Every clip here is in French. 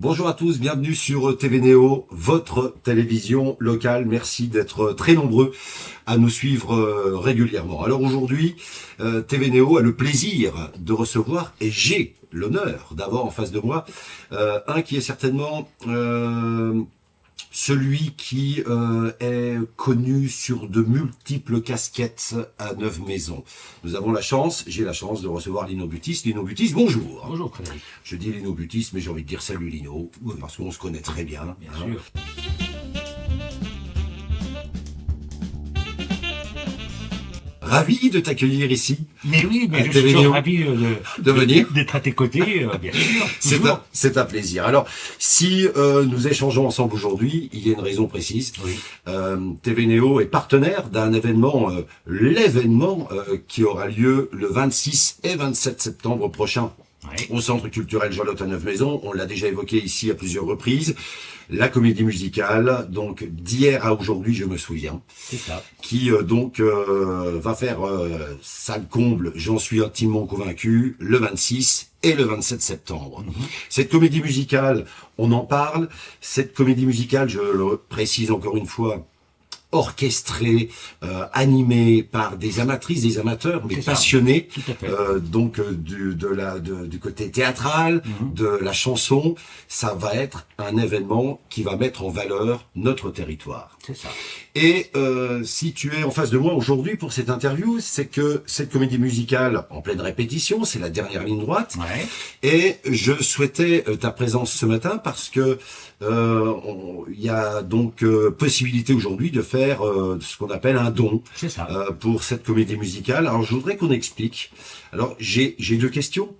Bonjour à tous, bienvenue sur TV Néo, votre télévision locale. Merci d'être très nombreux à nous suivre régulièrement. Alors aujourd'hui, TV Néo a le plaisir de recevoir, et j'ai l'honneur d'avoir en face de moi, un qui est certainement celui qui est connu sur de multiples casquettes à Neuve-Maisons. Nous avons la chance, j'ai la chance de recevoir Lino Butis. Lino Butis, bonjour. Bonjour Frédéric. Je dis Lino Butis, mais j'ai envie de dire salut Lino, parce qu'on se connaît très bien. Bien sûr. Ravi de t'accueillir ici. Mais oui, mais je TV suis Néo. toujours ravi De venir. d'être à tes côtés, bien sûr. C'est un plaisir. Alors, si nous échangeons ensemble aujourd'hui, il y a une raison précise. Oui. TV Néo est partenaire d'un événement, l'événement qui aura lieu le 26 et 27 septembre prochain. Ouais. Au Centre culturel Jean-Lotte à Neuve-Maisons. On l'a déjà évoqué ici à plusieurs reprises. La comédie musicale, donc d'hier à aujourd'hui, je me souviens, C'est ça. qui va faire salle comble, j'en suis intimement convaincu, le 26 et le 27 septembre. Cette comédie musicale, on en parle. Cette comédie musicale, je le précise encore une fois, orchestré, animé par des amatrices, des amateurs, mais C'est ça. passionnés, Tout à fait. du côté théâtral, de la chanson. Ça va être un événement qui va mettre en valeur notre territoire. C'est ça. Et si tu es en face de moi aujourd'hui pour cette interview, c'est que cette comédie musicale en pleine répétition, c'est la dernière ligne droite. Ouais. Et je souhaitais ta présence ce matin parce que il y a donc possibilité aujourd'hui de faire ce qu'on appelle un don C'est ça. pour cette comédie musicale. Alors je voudrais qu'on explique. Alors j'ai deux questions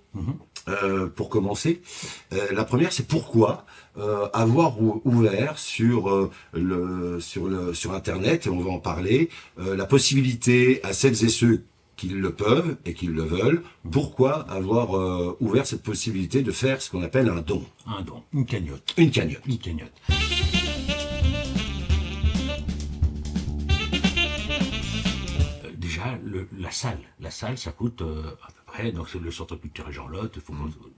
pour commencer. La première, c'est pourquoi avoir ouvert sur Internet, et on va en parler, la possibilité à celles et ceux qui le peuvent et qui le veulent, pourquoi avoir ouvert cette possibilité de faire ce qu'on appelle un don, Un don. Une cagnotte. une cagnotte. Une cagnotte. Déjà, la salle, ça coûte à peu près, donc c'est le centre culturel Jean-Lotte,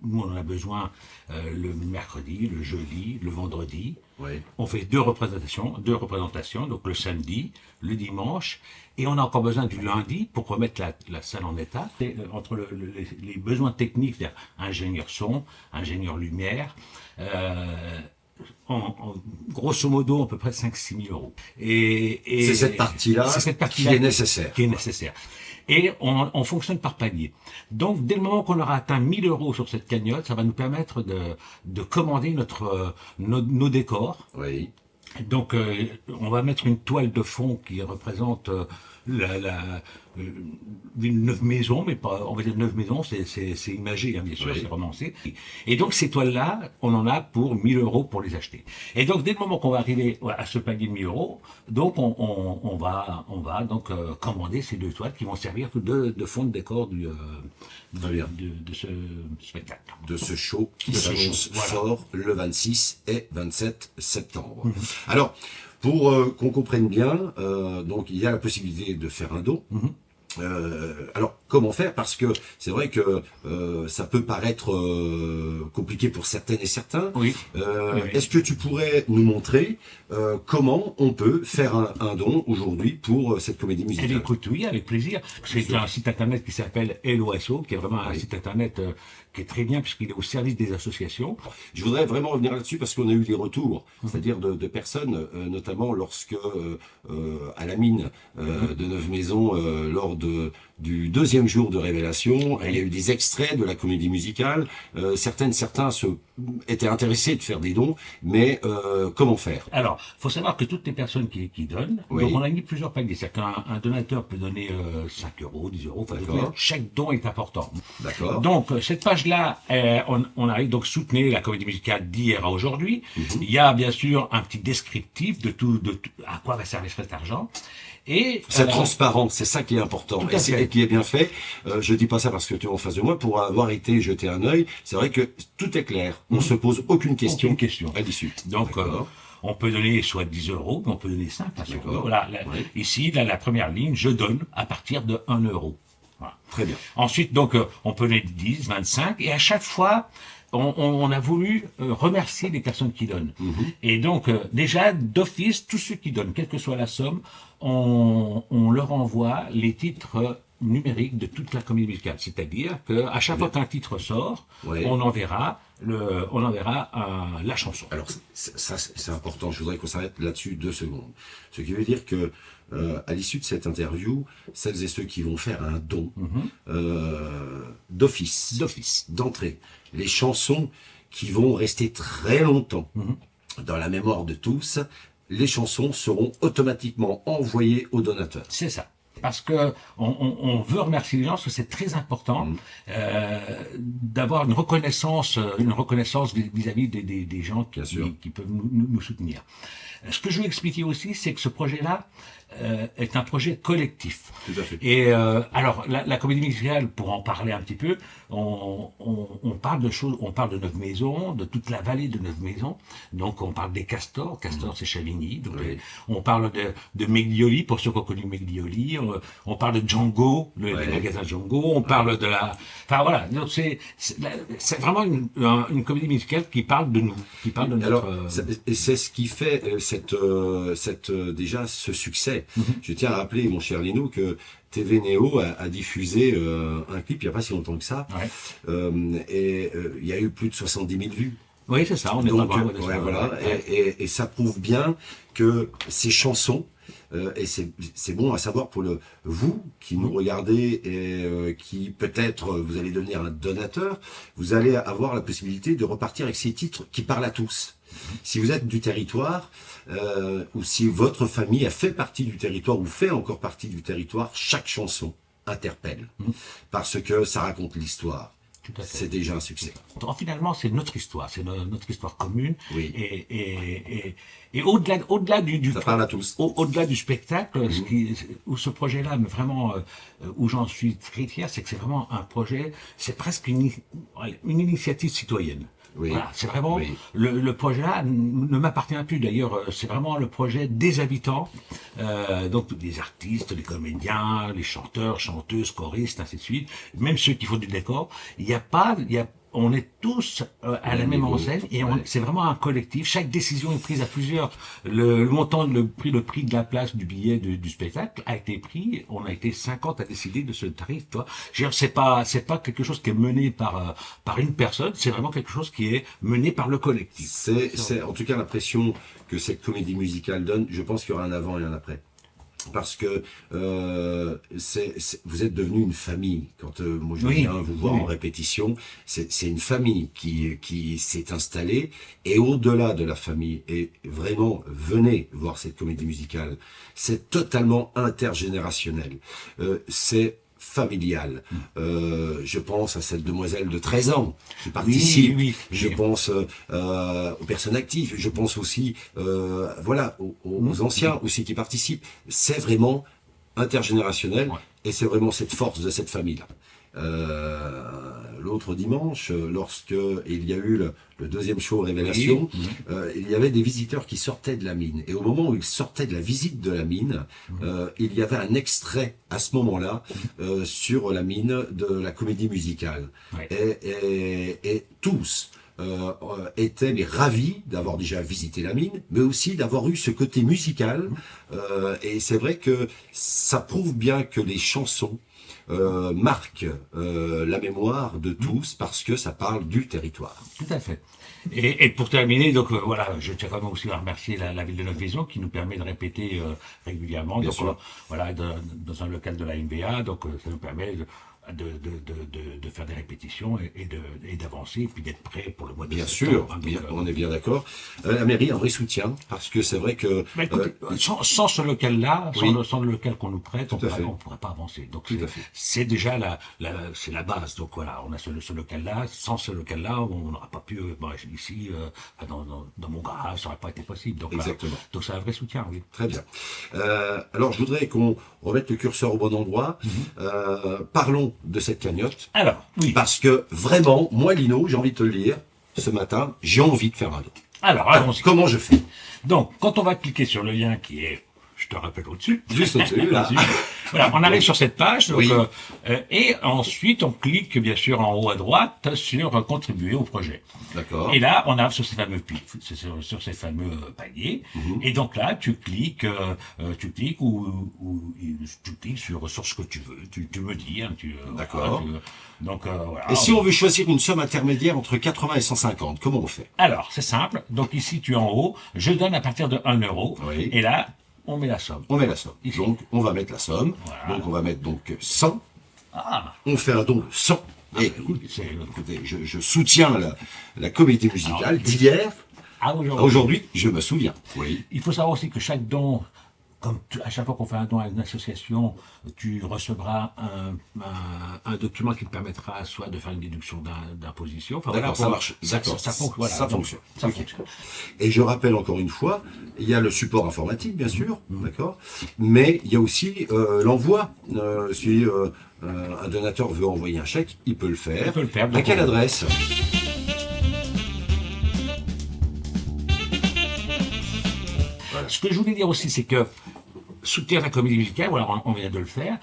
nous on en a besoin le mercredi, le jeudi, le vendredi. Oui. On fait deux représentations, donc le samedi, le dimanche, et on a encore besoin du lundi pour remettre la salle en état. Et, entre les besoins techniques, c'est-à-dire ingénieur son, ingénieur lumière, grosso modo, à peu près 5-6 000 euros. Et C'est cette partie-là c'est cette qui est nécessaire. Qui est nécessaire. Et on fonctionne par palier. Donc, dès le moment qu'on aura atteint 1 000 euros sur cette cagnotte, ça va nous permettre de commander nos décors. Oui. Donc, on va mettre une toile de fond qui représente une Neuve-Maisons, mais pas, on va dire Neuve-Maisons, c'est imagé, hein, bien sûr, Oui. c'est romancé. Et donc, ces toiles-là, on en a pour 1 000 euros pour les acheter. Et donc, dès le moment qu'on va arriver à ce palier de 1 000 euros, donc, on va donc commander ces deux toiles qui vont servir de fond de décor de ce spectacle. De ce show qui De ce s'annonce show, voilà. fort le 26 et 27 septembre. Alors, pour qu'on comprenne bien, donc il y a la possibilité de faire un don. Alors, comment faire? Parce que c'est vrai que ça peut paraître compliqué pour certaines et certains. Oui. Oui. Est-ce que tu pourrais nous montrer comment on peut faire un don aujourd'hui pour cette comédie Eh musicale? bien, écoute, oui, avec plaisir. C'est un site internet qui s'appelle LOSO, qui est vraiment un site internet qui est très bien puisqu'il est au service des associations. Je voudrais vraiment revenir là-dessus parce qu'on a eu des retours, c'est-à-dire de personnes, notamment lorsque à la mine de Neuve-Maisons, lors du deuxième jour de révélation, il y a eu des extraits de la comédie musicale. Certains étaient intéressés de faire des dons, mais comment faire? Alors, faut savoir que toutes les personnes qui donnent, Oui. donc on a mis plusieurs paliers. C'est-à-dire qu'un donateur peut donner 5 euros, 10 euros, enfin, D'accord. chaque don est important. D'accord. Donc, cette page-là, on arrive donc soutenir la comédie musicale d'hier à aujourd'hui. Il y a bien sûr un petit descriptif de tout à quoi va servir cet argent. Et C'est transparent, c'est ça qui est important Tout à fait. et qui est bien fait. Je dis pas ça parce que tu es en face de moi. Pour avoir été jeter un œil, c'est vrai que tout est clair. On se pose aucune question. Aucune question. À l'issue. Donc, D'accord. on peut donner soit 10 euros, mais on peut donner 5. D'accord. Voilà, Oui. ici, là, la première ligne, je donne à partir de 1 euro. Voilà. Très bien. Ensuite, donc, on peut donner 10, 25, et à chaque fois, on a voulu remercier les personnes qui donnent. Et donc, déjà, d'office, tous ceux qui donnent, quelle que soit la somme, on leur envoie les titres numériques de toute la comédie musicale. C'est-à-dire qu'à chaque fois qu'un titre sort, Ouais. on enverra la chanson. Alors ça c'est important, je voudrais qu'on s'arrête là-dessus 2 secondes. Ce qui veut dire que à l'issue de cette interview, celles et ceux qui vont faire un don d'office, d'entrée, les chansons qui vont rester très longtemps dans la mémoire de tous, les chansons seront automatiquement envoyées aux donateurs. C'est ça. Parce que on veut remercier les gens, parce que c'est très important d'avoir une reconnaissance vis-à-vis des gens qui peuvent nous soutenir. Ce que je veux expliquer aussi, c'est que ce projet-là est un projet collectif. Tout à fait. Et alors la comédie musicale, pour en parler un petit peu, on parle de choses, on parle de Neuve-Maisons, de toute la vallée de Neuve-Maisons. Donc on parle des Castors, c'est Chavigny. Donc Oui. on parle de Meglioli, pour ceux qui ont connu Meglioli. On parle de Django, le magasin Django. On parle de la, enfin voilà. Donc c'est vraiment une comédie musicale qui parle de nous, qui parle de notre. Alors, c'est ce qui fait déjà ce succès. Je tiens à rappeler, mon cher Lino, que TV Néo a diffusé un clip il n'y a pas si longtemps que ça. Ouais. Il y a eu plus de 70 000 vues. Oui, c'est ça. On est Donc, pas loin de ça. voilà. Ouais. Et ça prouve bien que ces chansons, et c'est bon à savoir pour vous qui nous regardez et qui peut-être vous allez devenir un donateur, vous allez avoir la possibilité de repartir avec ces titres qui parlent à tous. Si vous êtes du territoire, ou si votre famille a fait partie du territoire ou fait encore partie du territoire, chaque chanson interpelle. Parce que ça raconte l'histoire. C'est déjà un succès. Donc, finalement, c'est notre histoire, c'est notre histoire commune. Oui. Et au-delà du Ça parle à tous. Au-delà du spectacle, où ce projet-là, mais vraiment, où j'en suis très fier, c'est que c'est vraiment un projet, c'est presque une initiative citoyenne. Oui. Voilà, c'est vraiment Oui. le projet-là ne m'appartient plus. D'ailleurs, c'est vraiment le projet des habitants, donc les artistes, les comédiens, les chanteurs, chanteuses, choristes, ainsi de suite. Même ceux qui font du décor. On est tous à la même enseigne et c'est vraiment un collectif. Chaque décision est prise à plusieurs. Le montant, le prix de la place du billet du spectacle a été pris. On a été 50 à décider de ce tarif. Toi, c'est pas quelque chose qui est mené par une personne. C'est vraiment quelque chose qui est mené par le collectif. C'est en tout cas l'impression que cette comédie musicale donne. Je pense qu'il y aura un avant et un après. Parce que vous êtes devenu une famille. Quand moi je viens vous voir en répétition, c'est une famille qui s'est installée. Et au-delà de la famille, et vraiment, venez voir cette comédie musicale. C'est totalement intergénérationnel. C'est familial. Je pense à cette demoiselle de 13 ans qui participe. Je pense aux personnes actives. Je pense aussi aux anciens aussi qui participent. C'est vraiment intergénérationnel et c'est vraiment cette force de cette famille-là. L'autre dimanche, lorsque il y a eu le deuxième show Révélation, il y avait des visiteurs qui sortaient de la mine. Et au moment où ils sortaient de la visite de la mine, il y avait un extrait à ce moment-là sur la mine de la comédie musicale. Et tous étaient ravis d'avoir déjà visité la mine, mais aussi d'avoir eu ce côté musical. Et c'est vrai que ça prouve bien que les chansons marque la mémoire de tous parce que ça parle du territoire. Tout à fait. Et pour terminer, donc voilà, je tiens quand même aussi à remercier la ville de Neuve-Maisons qui nous permet de répéter régulièrement. Bien donc sûr. voilà, dans un local de la MBA, donc ça nous permet de faire des répétitions et d'avancer et puis d'être prêt pour le mois de Bien septembre. sûr, on est bien d'accord. La mairie a un vrai soutien parce que c'est vrai que sans ce local-là, sans le local qu'on nous prête, on ne pourrait pas avancer. Donc c'est déjà c'est la base. Donc voilà, on a ce local-là. Sans ce local-là, on n'aura pas pu ici dans mon garage, ça n'aurait pas été possible. Donc exactement. Voilà. Donc c'est un vrai soutien, oui. Très bien. Alors je voudrais qu'on remette le curseur au bon endroit. Parlons de cette cagnotte. Alors, oui. Parce que vraiment, moi Lino, j'ai envie de te le dire, ce matin, j'ai envie de faire un don. Alors, comment je fais? Donc, quand on va cliquer sur le lien qui est, je te rappelle au-dessus. Juste au-dessus, là. Voilà, on arrive sur cette page, donc, Oui. et ensuite on clique bien sûr en haut à droite sur contribuer au projet. D'accord. Et là, on arrive sur ces fameux sur ces fameux paniers. Et donc là, tu cliques ou tu cliques sur ce que tu veux. Tu me dis. Hein, D'accord. voilà, donc voilà. Et si on veut choisir une somme intermédiaire entre 80 et 150, comment on fait? Alors, c'est simple. Donc ici, tu es en haut. Je donne à partir de 1 euro. Oui. Et là, on met la somme. On met la somme. Ici. Donc, on va mettre la somme. Voilà. Donc, on va mettre donc 100. Ah, On fait un don de 100. Et c'est écoutez, je soutiens la comédie musicale d'hier. à aujourd'hui. Aujourd'hui, je me souviens. Oui. Il faut savoir aussi que chaque don, à chaque fois qu'on fait un don à une association, tu recevras un document qui te permettra soit de faire une déduction d'imposition. Enfin, D'accord, ça pour- marche. D'accord. Ça fonctionne. Ça fonctionne. Ça Ok. fonctionne. Et je rappelle encore une fois, il y a le support informatique, bien sûr, d'accord, mais il y a aussi l'envoi. Si un donateur veut envoyer un chèque, il peut le faire. Il peut le faire, À donc quelle on- adresse? Ce que je voulais dire aussi, c'est que soutenir la comédie musicale, voilà, on vient de le faire,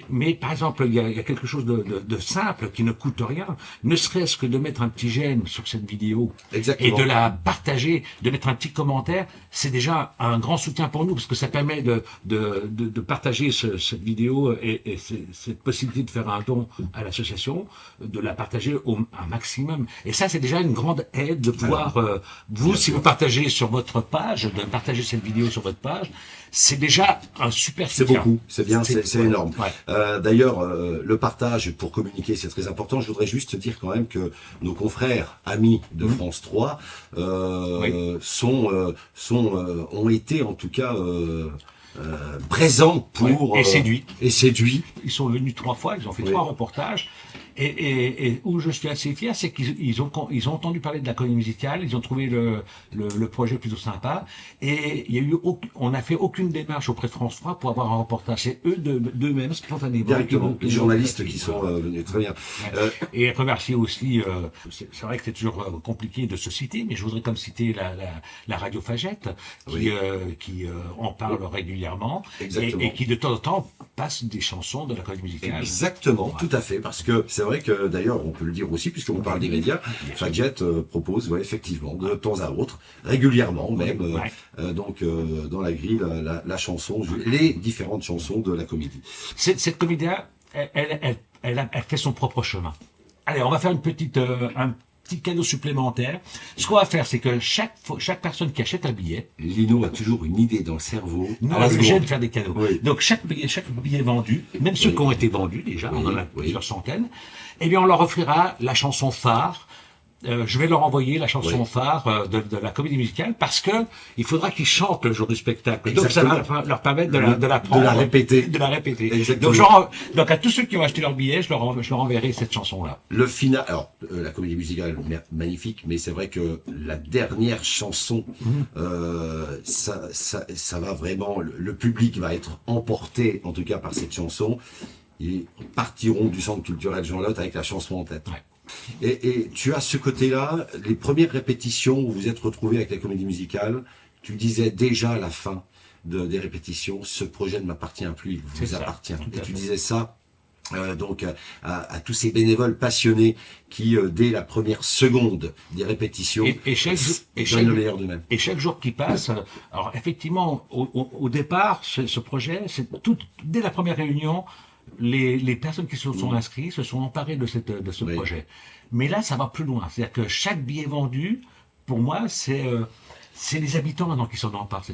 mais par exemple, il y a quelque chose de simple qui ne coûte rien, ne serait-ce que de mettre un petit j'aime sur cette vidéo Exactement. et de la partager, de mettre un petit commentaire, c'est déjà un grand soutien pour nous, parce que ça permet de partager cette vidéo et cette possibilité de faire un don à l'association, de la partager un maximum. Et ça, c'est déjà une grande aide de pouvoir, vous, si vous partagez sur votre page, de partager cette vidéo sur votre page, c'est déjà un super C'est soutien. beaucoup, c'est bien, c'est énorme. Ouais. D'ailleurs, le partage pour communiquer, c'est très important. Je voudrais juste dire quand même que nos confrères, amis de France 3, ont été en tout cas présents pour Ouais, et séduits. Et séduits. Ils sont venus 3 fois, ils ont fait 3 reportages. Et où je suis assez fier, c'est qu'ils ont entendu parler de la comédie musicale, ils ont trouvé le projet plutôt sympa, et il y a eu on n'a fait aucune démarche auprès de France 3 pour avoir un reportage. C'est eux d'eux-mêmes spontanément. Directement, les journalistes qui sont venus, très bien. Et remercier aussi, c'est vrai que c'est toujours compliqué de se citer, mais je voudrais comme citer la radio Fagette, qui en parle régulièrement, Exactement. et qui de temps en temps passe des chansons de la comédie musicale. Exactement, tout à fait, parce que c'est vrai que d'ailleurs on peut le dire aussi, puisqu'on parle des médias, Fagette propose effectivement de temps à autre, régulièrement même, dans la grille, la chanson, les différentes chansons de la comédie. Cette comédie-là, elle fait son propre chemin. Allez, on va faire un petit cadeau supplémentaire. Ce qu'on va faire, c'est que chaque personne qui achète un billet, Lino a toujours une idée dans le cerveau. nous, à la on est obligé seconde. de faire des cadeaux. Oui. Donc, chaque billet vendu, même ceux qui ont été vendus déjà, on en a plusieurs centaines, eh bien, on leur offrira la chanson phare. Je vais leur envoyer la chanson phare de la comédie musicale, parce que il faudra qu'ils chantent le jour du spectacle. Donc ça va leur permettre de la prendre, de la répéter. de la répéter. Exactement. Donc à tous ceux qui ont acheté leur billet, je leur enverrai cette chanson-là. Le final, alors la comédie musicale magnifique, mais c'est vrai que la dernière chanson, ça va vraiment, le public va être emporté, en tout cas par cette chanson. Ils partiront du centre culturel Jean Lotte avec la chanson en tête. Ouais. Et tu as ce côté-là, les premières répétitions où vous êtes retrouvés avec la comédie musicale, tu disais déjà à la fin des répétitions, ce projet ne m'appartient plus, il C'est vous ça, appartient. tout à Et tu fait. disais ça donc à tous ces bénévoles passionnés qui, dès la première seconde des répétitions, Et chaque donnent le meilleur d'eux-mêmes. Et chaque jour qui passe, alors effectivement, au départ, ce projet, c'est dès la première réunion, les personnes qui se sont inscrites se sont emparées de ce projet. Mais là, ça va plus loin. C'est-à-dire que chaque billet vendu, pour moi, c'est les habitants maintenant qui s'en emparent.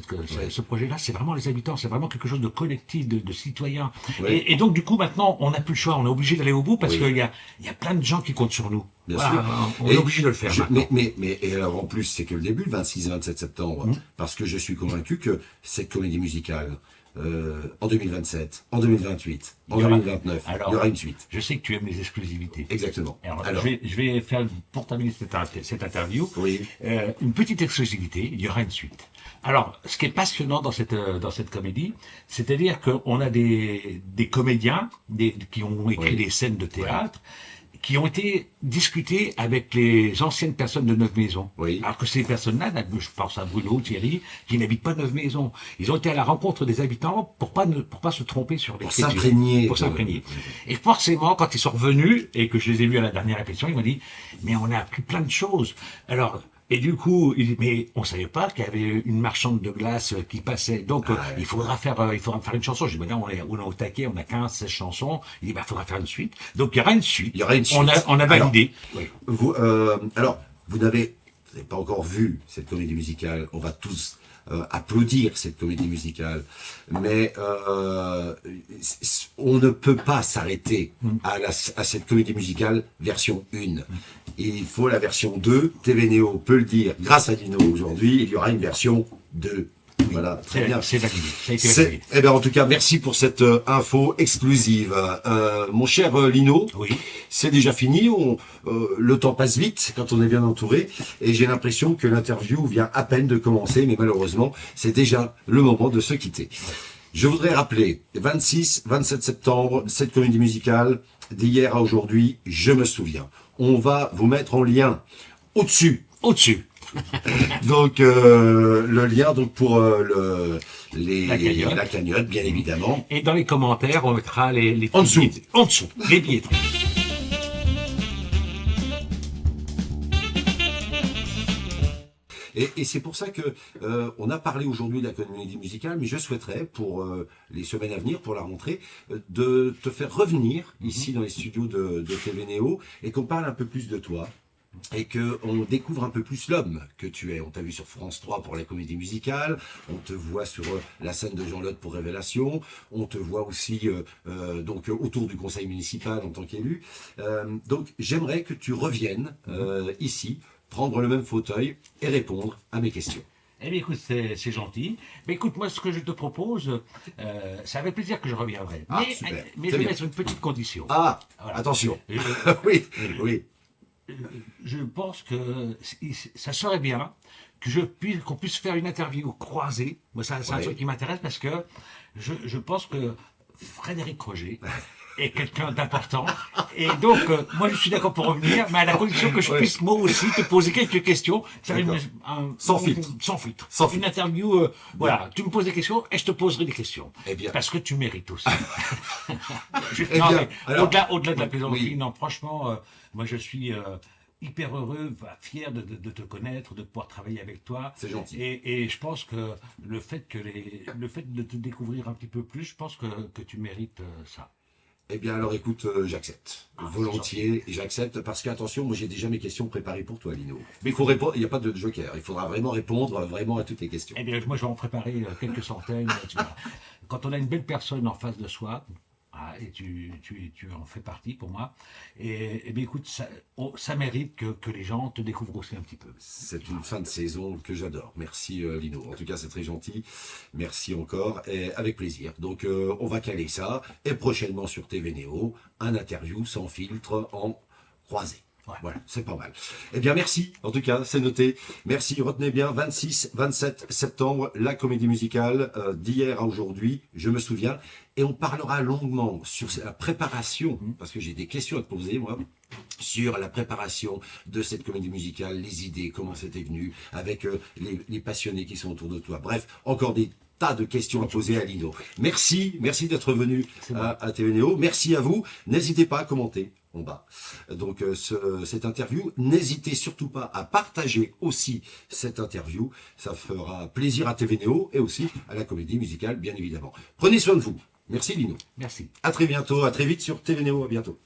Ce projet-là, c'est vraiment les habitants, c'est vraiment quelque chose de collectif, de citoyen. Oui. Et donc, du coup, maintenant, on n'a plus le choix, on est obligé d'aller au bout parce qu'il y a plein de gens qui comptent sur nous. Bien Voilà, sûr. on est obligé de le faire maintenant. Mais et alors en plus, c'est que le début, le 26 et 27 septembre, parce que je suis convaincu que cette comédie musicale, en 2027, en 2028, en Il y aura- 2029, Alors, il y aura une suite. Je sais que tu aimes les exclusivités. Exactement. Alors, je vais faire, pour terminer cette interview, Oui. une petite exclusivité, il y aura une suite. Alors, ce qui est passionnant dans cette comédie, c'est-à-dire qu'on a des comédiens qui ont écrit des scènes de théâtre, qui ont été discutés avec les anciennes personnes de Neuve Maisons. Oui. Alors que ces personnes-là, je pense à Bruno, Thierry, qui n'habitent pas Neuve Maisons. Ils ont été à la rencontre des habitants pour pas se tromper sur les Pour s'imprégner. Pour s'imprégner. Et forcément, quand ils sont revenus, et que je les ai vus à la dernière répétition, ils m'ont dit, mais on a appris plein de choses. Alors, et du coup, mais on savait pas qu'il y avait une marchande de glace qui passait. Donc, il faudra faire une chanson. Je dis, on est au taquet, on a 15, 16 chansons. Il dit, il faudra faire une suite. Donc, il y aura une suite. Il y aura une suite. On a validé. Alors, vous n'avez pas encore vu cette comédie musicale. On va tous applaudir cette comédie musicale. Mais on ne peut pas s'arrêter à cette comédie musicale version 1. Il faut la version 2. TV Néo peut le dire, grâce à Lino aujourd'hui, il y aura une version 2. Voilà, très bien. C'est validé. Ça a été validé. Eh bien, en tout cas, merci pour cette info exclusive. Mon cher Lino, Oui. c'est déjà fini. Le temps passe vite quand on est bien entouré. Et j'ai l'impression que l'interview vient à peine de commencer. Mais malheureusement, c'est déjà le moment de se quitter. Je voudrais rappeler, 26, 27 septembre, cette comédie musicale, d'hier à aujourd'hui, je me souviens. On va vous mettre en lien au-dessus. Au-dessus. Donc le lien donc pour La la cagnotte, bien évidemment. Et dans les commentaires, on mettra les En dessous. billets. En dessous. Les billets. Et c'est pour ça que on a parlé aujourd'hui de la comédie musicale, mais je souhaiterais pour les semaines à venir, pour la rentrée, de te faire revenir ici dans les studios de TV Néo et qu'on parle un peu plus de toi. Et qu'on découvre un peu plus l'homme que tu es. On t'a vu sur France 3 pour la comédie musicale, on te voit sur la scène de Jean Lotte pour Révélation, on te voit aussi donc autour du conseil municipal en tant qu'élu. Donc j'aimerais que tu reviennes ici, prendre le même fauteuil et répondre à mes questions. Eh bien, écoute, c'est gentil. Mais écoute, moi, ce que je te propose, c'est avec plaisir que je reviendrai. Ah, mais super. mais je C'est vais bien. mettre une petite condition. Ah, Voilà. attention. Je- Oui, oui. Je pense que ça serait bien qu'on puisse faire une interview croisée. Moi, c'est un Ouais. truc qui m'intéresse parce que je pense que Frédéric Roger est quelqu'un d'important. Et donc, moi, je suis d'accord pour revenir, mais à la condition que je Ouais. puisse, moi aussi, te poser quelques questions. Faire D'accord. Sans filtre. Sans filtre. Sans Une filtre. interview, voilà. Tu me poses des questions et je te poserai des questions. Eh bien. Parce que tu mérites aussi. Eh Non, bien, mais alors- au-delà de la plaisanterie, Oui. non, franchement, moi je suis hyper heureux, fier de te connaître, de pouvoir travailler avec toi. C'est gentil. Et je pense que le fait de te découvrir un petit peu plus, je pense que tu mérites ça. Eh bien, alors écoute, j'accepte. Volontiers, et j'accepte parce qu'attention, moi j'ai déjà mes questions préparées pour toi, Lino. Mais il faut répondre, il n'y a pas de joker. Il faudra vraiment répondre vraiment à toutes les questions. Eh bien, moi je vais en préparer quelques centaines. Tu verras. Quand on a une belle personne en face de soi, et tu en fais partie pour moi, et bien écoute, ça mérite que les gens te découvrent aussi un petit peu. C'est une fin de saison que j'adore. Merci Lino. En tout cas, c'est très gentil. Merci encore et avec plaisir. Donc, on va caler ça et prochainement sur TV Néo, un interview sans filtre en croisé. Ouais. Voilà, c'est pas mal. Eh bien, merci. En tout cas, c'est noté. Merci. Retenez bien, 26, 27 septembre, la comédie musicale d'hier à aujourd'hui. Je me souviens. Et on parlera longuement sur la préparation, parce que j'ai des questions à te poser, moi, sur la préparation de cette comédie musicale, les idées, comment c'était venu, avec les passionnés qui sont autour de toi. Bref, encore des tas de questions à poser à Lino. Merci d'être venu à TV Néo. Merci à vous. N'hésitez pas à commenter en bas. Donc cette interview, n'hésitez surtout pas à partager aussi cette interview. Ça fera plaisir à TV Néo et aussi à la comédie musicale, bien évidemment. Prenez soin de vous. Merci Lino. Merci. À très bientôt, à très vite sur TV Néo. À bientôt.